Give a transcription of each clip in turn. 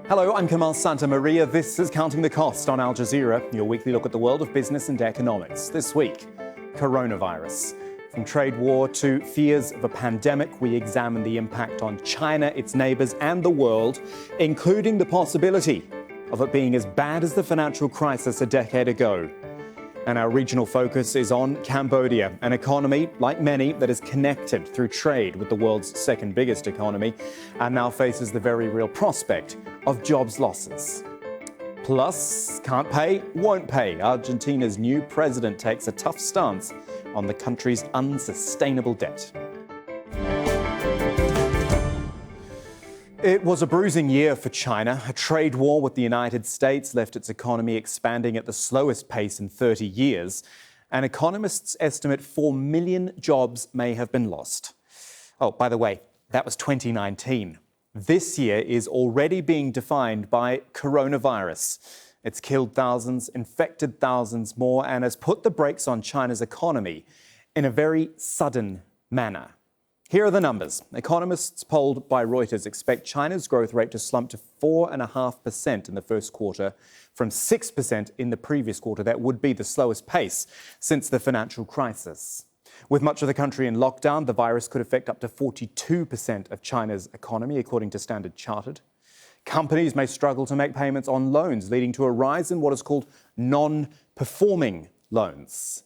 Hello, I'm Kamal Santamaria. This is Counting the Cost on Al Jazeera, your weekly look at the world of business and economics. This week, coronavirus. From trade war to fears of a pandemic, we examine the impact on China, its neighbours and the world, including the possibility of it being as bad as the financial crisis a decade ago. And our regional focus is on Cambodia, an economy, like many, that is connected through trade with the world's second biggest economy and now faces the very real prospect of jobs losses. Plus, can't pay, won't pay. Argentina's new president takes a tough stance on the country's unsustainable debt. It was a bruising year for China. A trade war with the United States left its economy expanding at the slowest pace in 30 years. And economists estimate 4 million jobs may have been lost. Oh, by the way, that was 2019. This year is already being defined by coronavirus. It's killed thousands, infected thousands more, and has put the brakes on China's economy in a very sudden manner. Here are the numbers. Economists polled by Reuters expect China's growth rate to slump to 4.5% in the first quarter from 6% in the previous quarter. That would be the slowest pace since the financial crisis. With much of the country in lockdown, the virus could affect up to 42% of China's economy, according to Standard Chartered. Companies may struggle to make payments on loans, leading to a rise in what is called non-performing loans.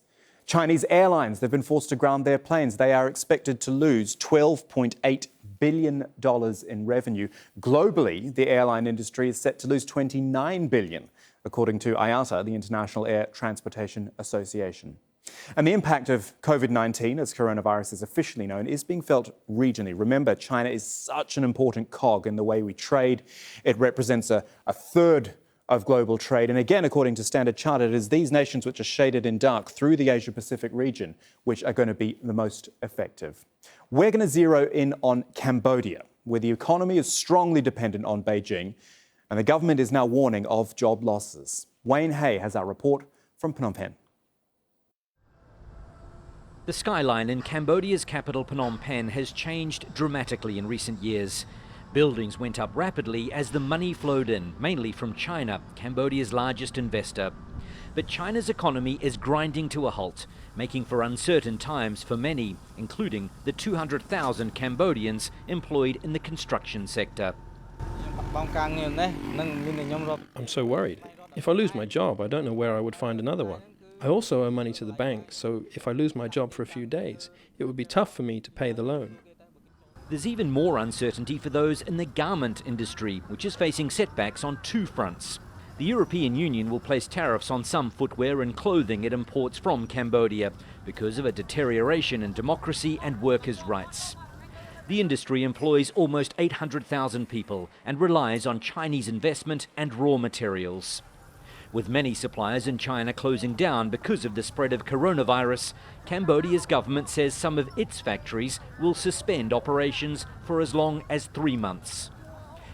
Chinese airlines, they've been forced to ground their planes. They are expected to lose $12.8 billion in revenue. Globally, the airline industry is set to lose $29 billion, according to IATA, the International Air Transportation Association. And the impact of COVID-19, as coronavirus is officially known, is being felt regionally. Remember, China is such an important cog in the way we trade. It represents a third of global trade. And again, according to Standard Chartered, it is these nations which are shaded in dark through the Asia-Pacific region which are going to be the most effective. We're going to zero in on Cambodia, where the economy is strongly dependent on Beijing, and the government is now warning of job losses. Wayne Hay has our report from Phnom Penh. The skyline in Cambodia's capital Phnom Penh has changed dramatically in recent years. Buildings went up rapidly as the money flowed in, mainly from China, Cambodia's largest investor. But China's economy is grinding to a halt, making for uncertain times for many, including the 200,000 Cambodians employed in the construction sector. I'm so worried. If I lose my job, I don't know where I would find another one. I also owe money to the bank, so if I lose my job for a few days, it would be tough for me to pay the loan. There's even more uncertainty for those in the garment industry, which is facing setbacks on two fronts. The European Union will place tariffs on some footwear and clothing it imports from Cambodia because of a deterioration in democracy and workers' rights. The industry employs almost 800,000 people and relies on Chinese investment and raw materials. With many suppliers in China closing down because of the spread of coronavirus, Cambodia's government says some of its factories will suspend operations for as long as 3 months.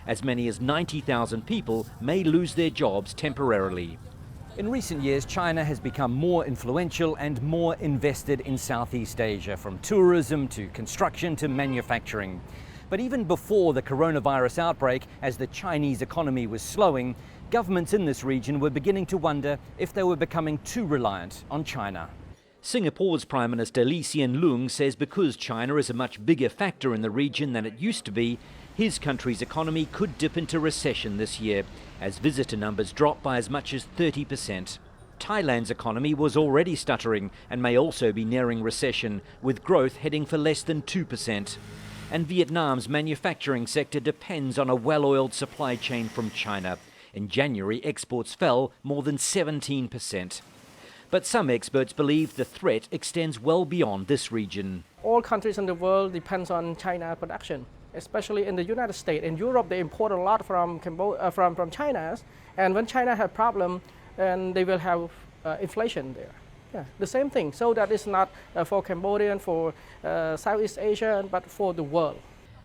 As many as 90,000 people may lose their jobs temporarily. In recent years, China has become more influential and more invested in Southeast Asia, from tourism to construction to manufacturing. But even before the coronavirus outbreak, as the Chinese economy was slowing, governments in this region were beginning to wonder if they were becoming too reliant on China. Singapore's Prime Minister Lee Hsien Loong says because China is a much bigger factor in the region than it used to be, his country's economy could dip into recession this year, as visitor numbers drop by as much as 30%. Thailand's economy was already stuttering and may also be nearing recession, with growth heading for less than 2%. And Vietnam's manufacturing sector depends on a well-oiled supply chain from China. In January, exports fell more than 17%. But some experts believe the threat extends well beyond this region. All countries in the world depend on China production, especially in the United States. In Europe, they import a lot from China. And when China have problem, then they will have inflation there. Yeah, the same thing. So that is not for Cambodia and for Southeast Asia, but for the world.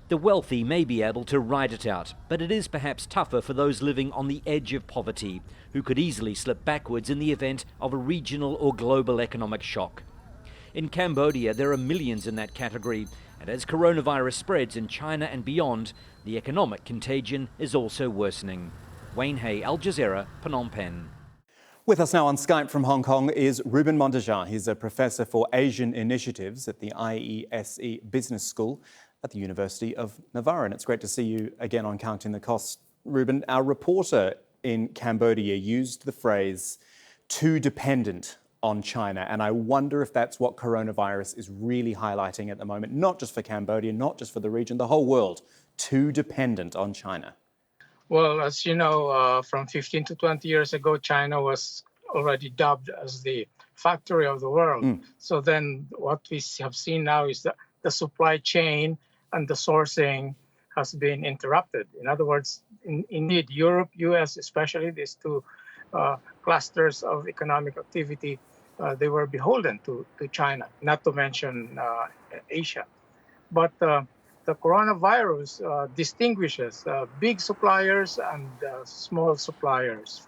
The wealthy may be able to ride it out, but it is perhaps tougher for those living on the edge of poverty, who could easily slip backwards in the event of a regional or global economic shock. In Cambodia, there are millions in that category, And as coronavirus spreads in China and beyond, the economic contagion is also worsening. Wayne Hay, Al Jazeera, Phnom Penh. With us now on Skype from Hong Kong is Ruben Mondejar. He's a professor for Asian Initiatives at the IESE Business School at the University of Navarra. And it's great to see you again on Counting the Cost. Ruben, our reporter in Cambodia used the phrase too dependent on China. And I wonder if that's what coronavirus is really highlighting at the moment, not just for Cambodia, not just for the region, the whole world, too dependent on China. Well, as you know, from 15 to 20 years ago, China was already dubbed as the factory of the world. So then what we have seen now is that the supply chain and the sourcing has been interrupted. In other words, indeed, Europe, US, especially these two clusters of economic activity, they were beholden to China, not to mention Asia. But the coronavirus distinguishes big suppliers and small suppliers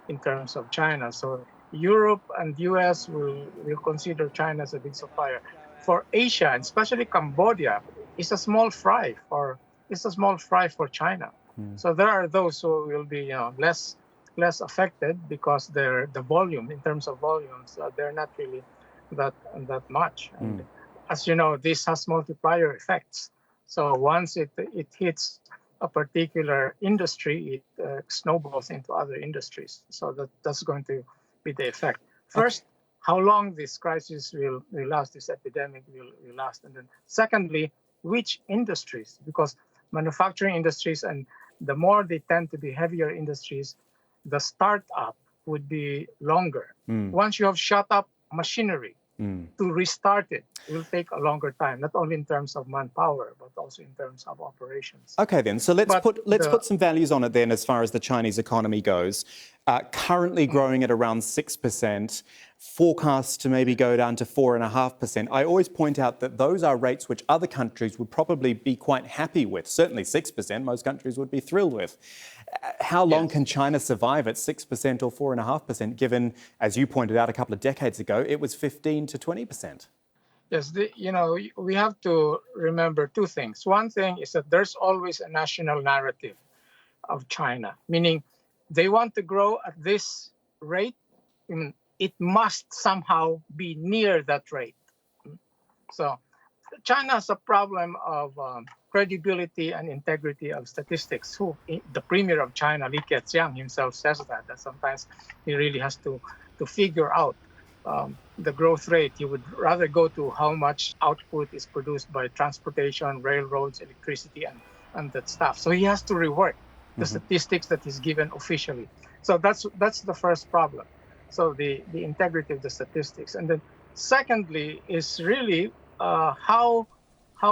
in terms of China. So Europe and US will consider China as a big supplier. For Asia, and especially Cambodia, it's a small fry for China. So there are those who will be less affected because the volume, in terms of volumes, they're not really that much. And as you know, this has multiplier effects. So once it hits a particular industry, it snowballs into other industries. So that's going to be the effect. First, how long this crisis will last, this epidemic will last. And then secondly, which industries? Because manufacturing industries, and the more they tend to be heavier industries, the startup would be longer. Once you have shut up machinery, to restart it will take a longer time, not only in terms of manpower, but also in terms of operations. Okay, then. So let's put some values on it then as far as the Chinese economy goes. Currently growing at around 6%, forecasts to maybe go down to 4.5%. I always point out that those are rates which other countries would probably be quite happy with. Certainly 6%, most countries would be thrilled with. How long can China survive at 6% or 4.5%, given, as you pointed out a couple of decades ago, it was 15 to 20%? Yes, we have to remember two things. One thing is that there's always a national narrative of China, meaning they want to grow at this rate. It must somehow be near that rate. So China has a problem of credibility and integrity of statistics. The premier of China, Li Keqiang himself says that sometimes he really has to figure out the growth rate. He would rather go to how much output is produced by transportation, railroads, electricity, and that stuff. So he has to rework the statistics that is given officially. So that's the first problem. So the integrity of the statistics. And then secondly is really how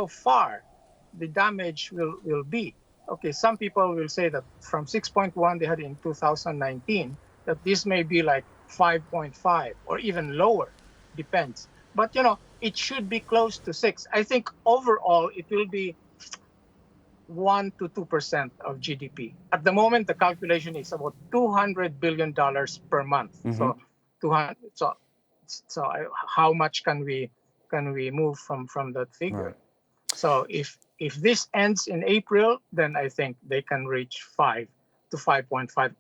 far the damage will be. Okay, some people will say that from 6.1 they had in 2019, that this may be like 5.5 or even lower, depends. But it should be close to 6. I think overall it will be 1 to 2% of GDP. At the moment, the calculation is about $200 billion per month. So 200. So how much can we move from that figure? Right. So if this ends in April, then I think they can reach 5 to 5.5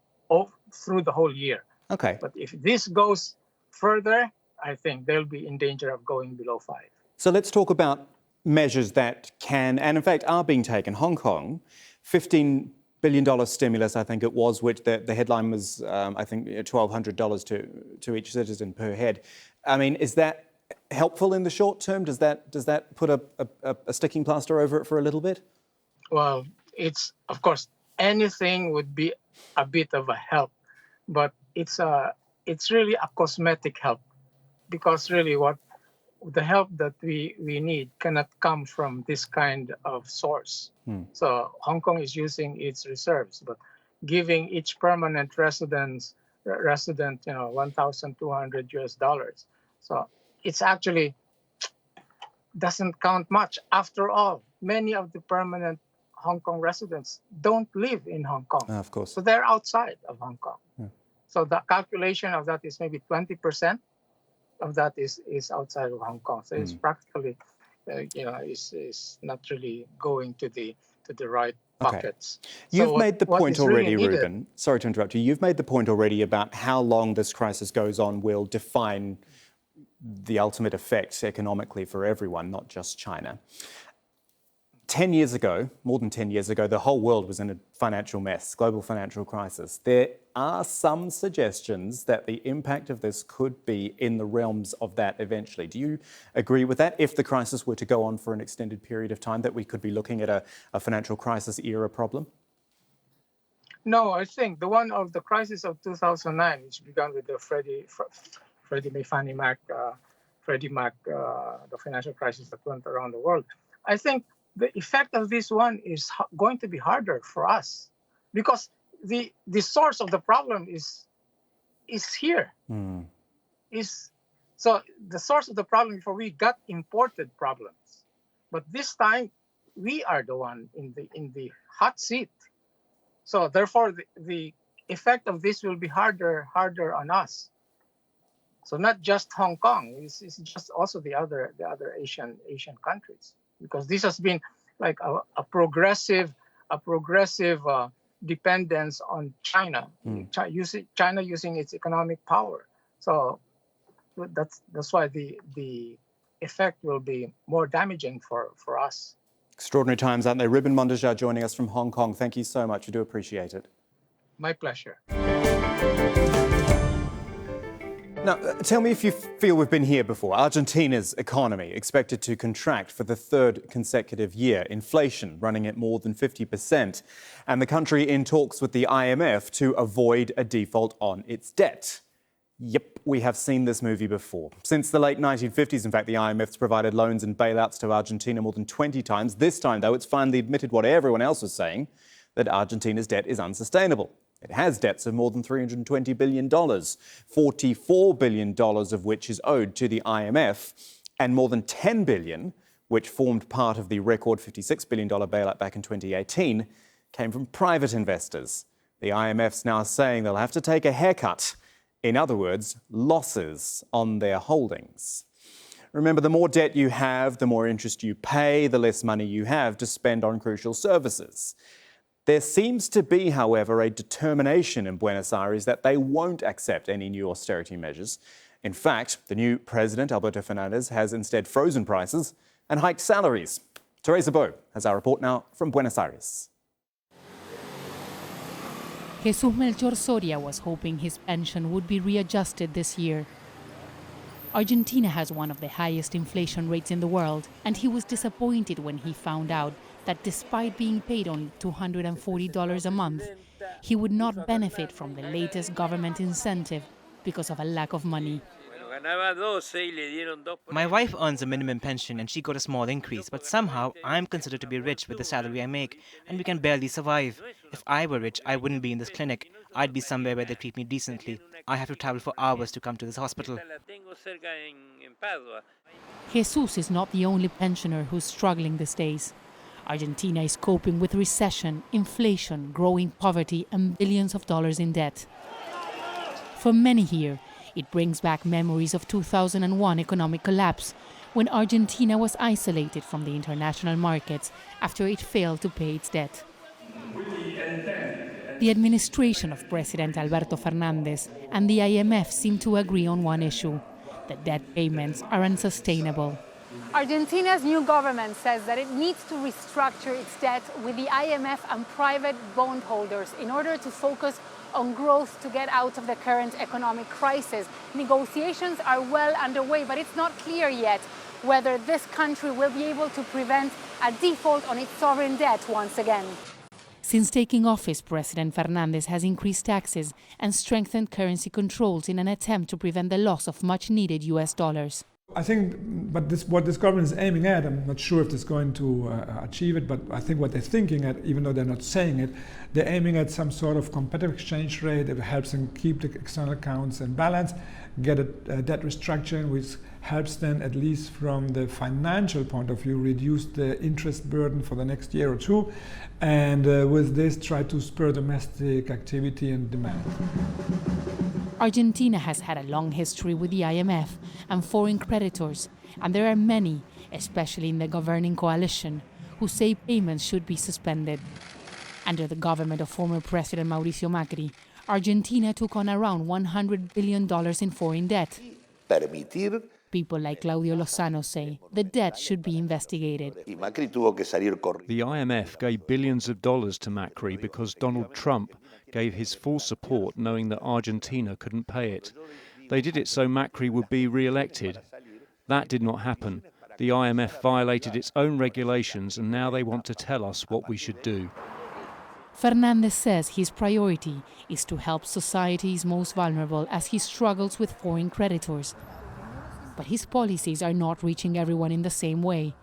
through the whole year. Okay. But if this goes further, I think they'll be in danger of going below 5. So let's talk about measures that can, and in fact are being taken. Hong Kong, $15 billion stimulus, I think it was, which the headline was, I think, $1,200 to each citizen per head. I mean, is that helpful in the short term? Does that put a sticking plaster over it for a little bit? Well, it's, of course, anything would be a bit of a help, but it's really a cosmetic help, because really the help that we need cannot come from this kind of source. So Hong Kong is using its reserves, but giving each permanent resident $1,200. So it's actually doesn't count much. After all, many of the permanent Hong Kong residents don't live in Hong Kong. Of course. So they're outside of Hong Kong. So the calculation of that is maybe 20% of that is outside of Hong Kong. So it's practically is not really going to the right Okay. buckets. You've So made the what point is really already, needed- Ruben. Sorry to interrupt you. You've made the point already about how long this crisis goes on will define the ultimate effect economically for everyone, not just China. 10 years ago, more than 10 years ago, the whole world was in a financial mess, global financial crisis. There are some suggestions that the impact of this could be in the realms of that eventually. Do you agree with that? If the crisis were to go on for an extended period of time, that we could be looking at a financial crisis era problem? No, I think the one of the crisis of 2009, which began with the Fannie Mac, the financial crisis that went around the world. I think the effect of this one is going to be harder for us because the source of the problem is here. So the source of the problem before we got imported problems, but this time we are the one in the hot seat. So therefore the effect of this will be harder on us. So not just Hong Kong, it's just also the other Asian countries, because this has been like a progressive dependence on China, China using its economic power. So that's why the effect will be more damaging for us. Extraordinary times, aren't they? Ruben Mondejar joining us from Hong Kong. Thank you so much. We do appreciate it. My pleasure. Now, tell me if you feel we've been here before. Argentina's economy expected to contract for the third consecutive year. Inflation running at more than 50%. And the country in talks with the IMF to avoid a default on its debt. Yep, we have seen this movie before. Since the late 1950s, in fact, the IMF's provided loans and bailouts to Argentina more than 20 times. This time, though, it's finally admitted what everyone else was saying, that Argentina's debt is unsustainable. It has debts of more than $320 billion, $44 billion of which is owed to the IMF, and more than $10 billion, which formed part of the record $56 billion bailout back in 2018, came from private investors. The IMF's now saying they'll have to take a haircut. In other words, losses on their holdings. Remember, the more debt you have, the more interest you pay, the less money you have to spend on crucial services. There seems to be, however, a determination in Buenos Aires that they won't accept any new austerity measures. In fact, the new president, Alberto Fernandez, has instead frozen prices and hiked salaries. Teresa Bo has our report now from Buenos Aires. Jesus Melchor Soria was hoping his pension would be readjusted this year. Argentina has one of the highest inflation rates in the world, and he was disappointed when he found out that despite being paid only $240 a month, he would not benefit from the latest government incentive because of a lack of money. My wife earns a minimum pension and she got a small increase, but somehow I'm considered to be rich with the salary I make, and we can barely survive. If I were rich, I wouldn't be in this clinic. I'd be somewhere where they treat me decently. I have to travel for hours to come to this hospital. Jesus is not the only pensioner who's struggling these days. Argentina is coping with recession, inflation, growing poverty, and billions of dollars in debt. For many here, it brings back memories of 2001 economic collapse, when Argentina was isolated from the international markets after it failed to pay its debt. The administration of President Alberto Fernandez and the IMF seem to agree on one issue: the debt payments are unsustainable. Argentina's new government says that it needs to restructure its debt with the IMF and private bondholders in order to focus on growth to get out of the current economic crisis. Negotiations are well underway, but it's not clear yet whether this country will be able to prevent a default on its sovereign debt once again. Since taking office, President Fernandez has increased taxes and strengthened currency controls in an attempt to prevent the loss of much-needed US dollars. I think, what this government is aiming at, I'm not sure if it's going to achieve it, but I think what they're thinking at, even though they're not saying it, they're aiming at some sort of competitive exchange rate that helps them keep the external accounts in balance, get a debt restructuring which helps them, at least from the financial point of view, reduce the interest burden for the next year or two, and with this try to spur domestic activity and demand. Argentina has had a long history with the IMF and foreign creditors, and there are many, especially in the governing coalition, who say payments should be suspended. Under the government of former President Mauricio Macri, Argentina took on around $100 billion in foreign debt. People like Claudio Lozano say the debt should be investigated. The IMF gave billions of dollars to Macri because Donald Trump gave his full support knowing that Argentina couldn't pay it. They did it so Macri would be re-elected. That did not happen. The IMF violated its own regulations and now they want to tell us what we should do. Fernandez says his priority is to help societies most vulnerable as he struggles with foreign creditors. But his policies are not reaching everyone in the same way.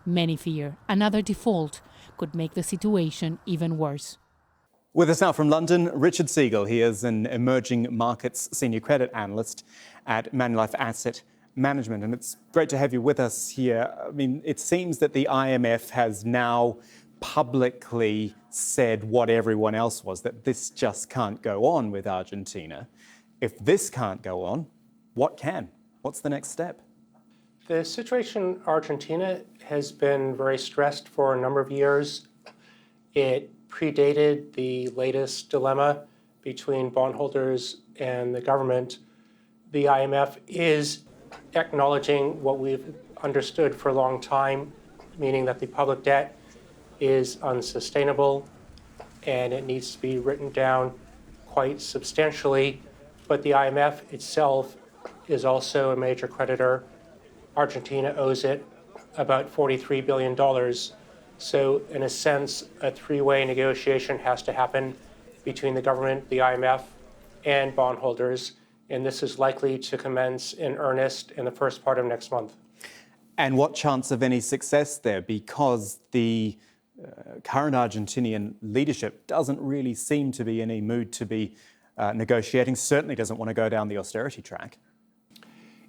Many fear another default could make the situation even worse. With us now from London, Richard Siegel. He is an emerging markets senior credit analyst at Manulife Asset Management. And it's great to have you with us here. I mean, it seems that the IMF has now publicly said what everyone else was, that this just can't go on with Argentina. If this can't go on, what can? What's the next step? The situation in Argentina has been very stressed for a number of years. It predated the latest dilemma between bondholders and the government. The IMF is acknowledging what we've understood for a long time, meaning that the public debt is unsustainable and it needs to be written down quite substantially. But the IMF itself is also a major creditor. Argentina owes it about $43 billion. So in a sense, a three-way negotiation has to happen between the government, the IMF, and bondholders. And this is likely to commence in earnest in the first part of next month. And what chance of any success there? Because the current Argentinian leadership doesn't really seem to be in a mood to be negotiating, certainly doesn't want to go down the austerity track.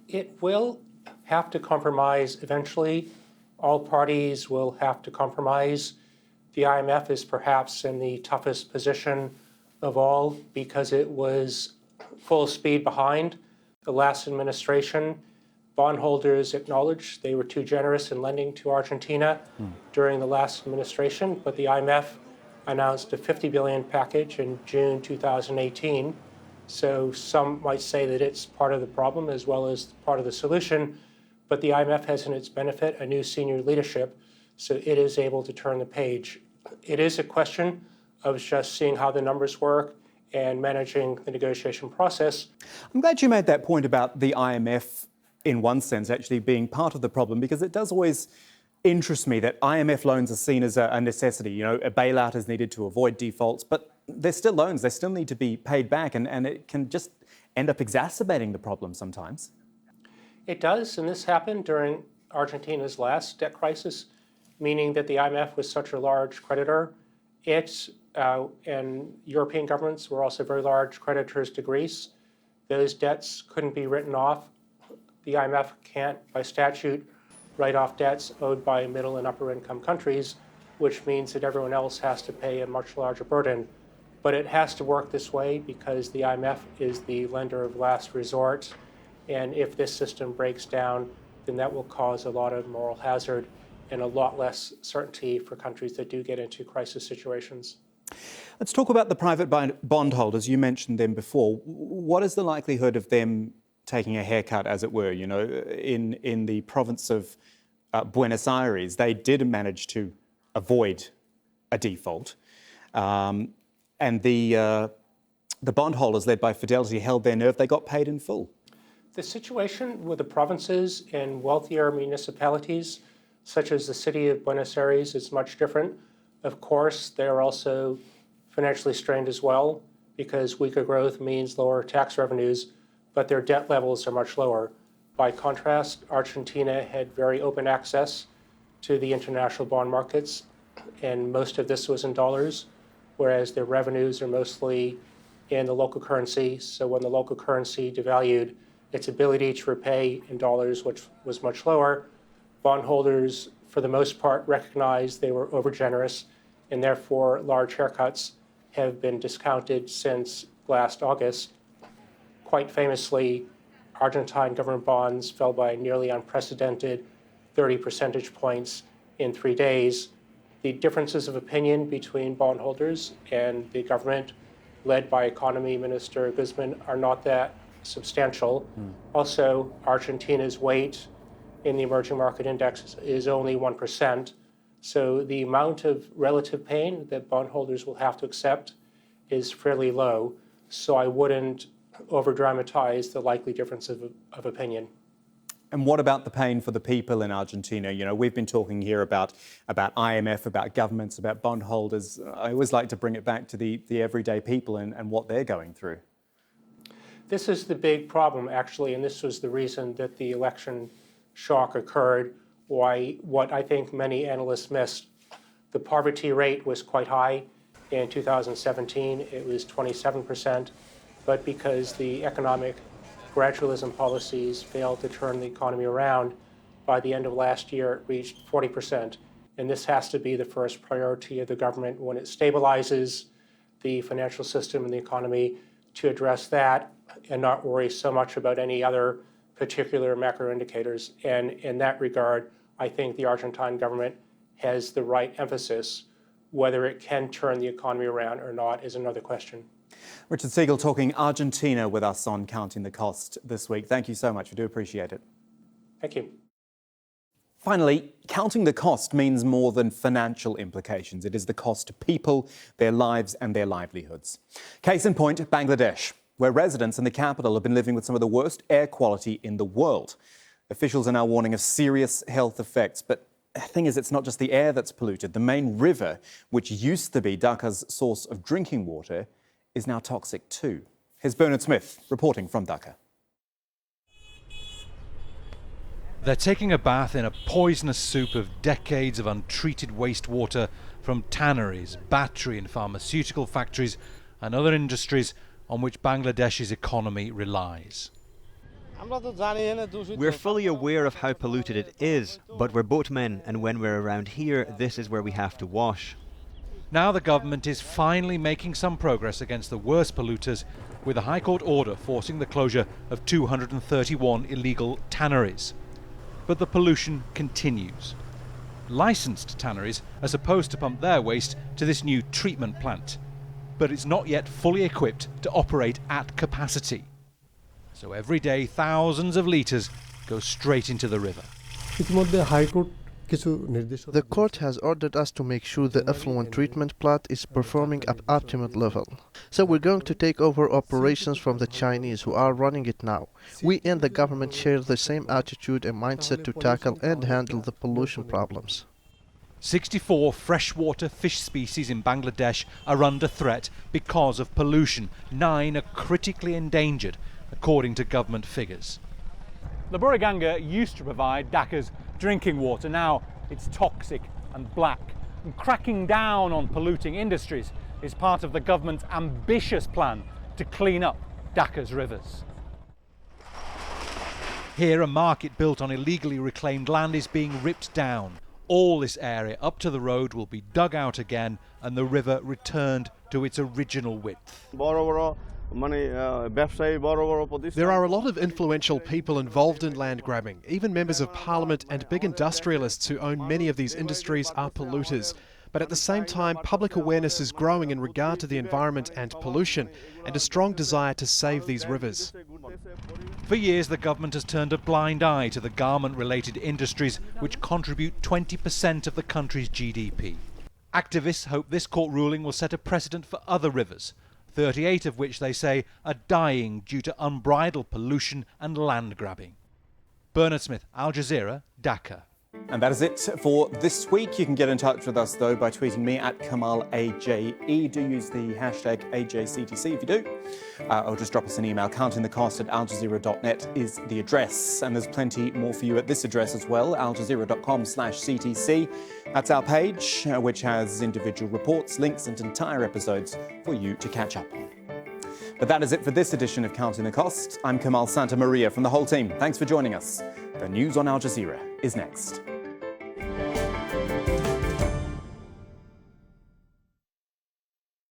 It will have to compromise eventually. All parties will have to compromise. The IMF is perhaps in the toughest position of all because it was full speed behind the last administration. Bondholders acknowledged they were too generous in lending to Argentina during the last administration, but the IMF announced a $50 billion package in June 2018. So some might say that it's part of the problem as well as part of the solution, but the IMF has in its benefit a new senior leadership, so it is able to turn the page. It is a question of just seeing how the numbers work and managing the negotiation process. I'm glad you made that point about the IMF, in one sense, actually being part of the problem, because it does always interest me that IMF loans are seen as a necessity. You know, a bailout is needed to avoid defaults, but they're still loans. They still need to be paid back, and it can just end up exacerbating the problem sometimes. It does, and this happened during Argentina's last debt crisis, meaning that the IMF was such a large creditor. It and European governments were also very large creditors to Greece. Those debts couldn't be written off. The IMF can't, by statute, write off debts owed by middle and upper income countries, which means that everyone else has to pay a much larger burden. But it has to work this way because the IMF is the lender of last resort. And if this system breaks down, then that will cause a lot of moral hazard and a lot less certainty for countries that do get into crisis situations. Let's talk about the private bondholders. You mentioned them before. What is the likelihood of them taking a haircut, as it were? You know, in the province of Buenos Aires, they did manage to avoid a default. And the bondholders, led by Fidelity, held their nerve. They got paid in full. The situation with the provinces and wealthier municipalities, such as the city of Buenos Aires, is much different. Of course, they are also financially strained as well because weaker growth means lower tax revenues, but their debt levels are much lower. By contrast, Argentina had very open access to the international bond markets, and most of this was in dollars, whereas their revenues are mostly in the local currency. So when the local currency devalued, its ability to repay in dollars, which was much lower, bondholders, for the most part, recognized they were overgenerous, and therefore large haircuts have been discounted since last August. Quite famously, Argentine government bonds fell by nearly unprecedented 30 percentage points in 3 days. The differences of opinion between bondholders and the government, led by Economy Minister Guzman, are not that substantial. Also, Argentina's weight in the emerging market index is only 1%. So the amount of relative pain that bondholders will have to accept is fairly low. So I wouldn't over-dramatize the likely difference of opinion. And what about the pain for the people in Argentina? You know, we've been talking here about IMF, about governments, about bondholders. I always like to bring it back to the everyday people and what they're going through. This is the big problem, actually, and this was the reason that the election shock occurred. What I think many analysts missed. The poverty rate was quite high in 2017. It was 27%, but because the economic gradualism policies failed to turn the economy around, by the end of last year it reached 40%. And this has to be the first priority of the government when it stabilizes the financial system and the economy, to address that and not worry so much about any other particular macro indicators. And in that regard, I think the Argentine government has the right emphasis. Whether it can turn the economy around or not is another question. Richard Siegel talking Argentina with us on Counting the Cost this week. Thank you so much. We do appreciate it. Thank you. Finally, counting the cost means more than financial implications. It is the cost to people, their lives and their livelihoods. Case in point, Bangladesh, where residents in the capital have been living with some of the worst air quality in the world. Officials are now warning of serious health effects. But the thing is, it's not just the air that's polluted. The main river, which used to be Dhaka's source of drinking water, is now toxic too. Here's Bernard Smith reporting from Dhaka. They're taking a bath in a poisonous soup of decades of untreated wastewater from tanneries, battery and pharmaceutical factories and other industries on which Bangladesh's economy relies. We're fully aware of how polluted it is, but we're boatmen, and when we're around here, this is where we have to wash. Now the government is finally making some progress against the worst polluters, with a High Court order forcing the closure of 231 illegal tanneries. But the pollution continues. Licensed tanneries are supposed to pump their waste to this new treatment plant, but it's not yet fully equipped to operate at capacity. So every day thousands of litres go straight into the river. The court has ordered us to make sure the effluent treatment plant is performing at optimal level. So we're going to take over operations from the Chinese who are running it now. We and the government share the same attitude and mindset to tackle and handle the pollution problems. 64 freshwater fish species in Bangladesh are under threat because of pollution. 9 are critically endangered, according to government figures. The Buriganga used to provide Dhaka's drinking water. Now it's toxic and black. And cracking down on polluting industries is part of the government's ambitious plan to clean up Dhaka's rivers. Here, a market built on illegally reclaimed land is being ripped down. All this area up to the road will be dug out again and the river returned to its original width. There are a lot of influential people involved in land grabbing. Even members of parliament and big industrialists who own many of these industries are polluters. But at the same time, public awareness is growing in regard to the environment and pollution, and a strong desire to save these rivers. For years, the government has turned a blind eye to the garment-related industries, which contribute 20% of the country's GDP. Activists hope this court ruling will set a precedent for other rivers, 38 of which they say are dying due to unbridled pollution and land grabbing. Bernard Smith, Al Jazeera, Dhaka. And that is it for this week. You can get in touch with us, though, by tweeting me at KamalAJE. Do use the hashtag AJCTC if you do. Or just drop us an email. countingthecost@aljazeera.net is the address. And there's plenty more for you at this address as well, aljazeera.com/CTC. That's our page, which has individual reports, links and entire episodes for you to catch up on. But that is it for this edition of Counting the Cost. I'm Kamal Santamaria from the whole team. Thanks for joining us. The news on Al Jazeera is next.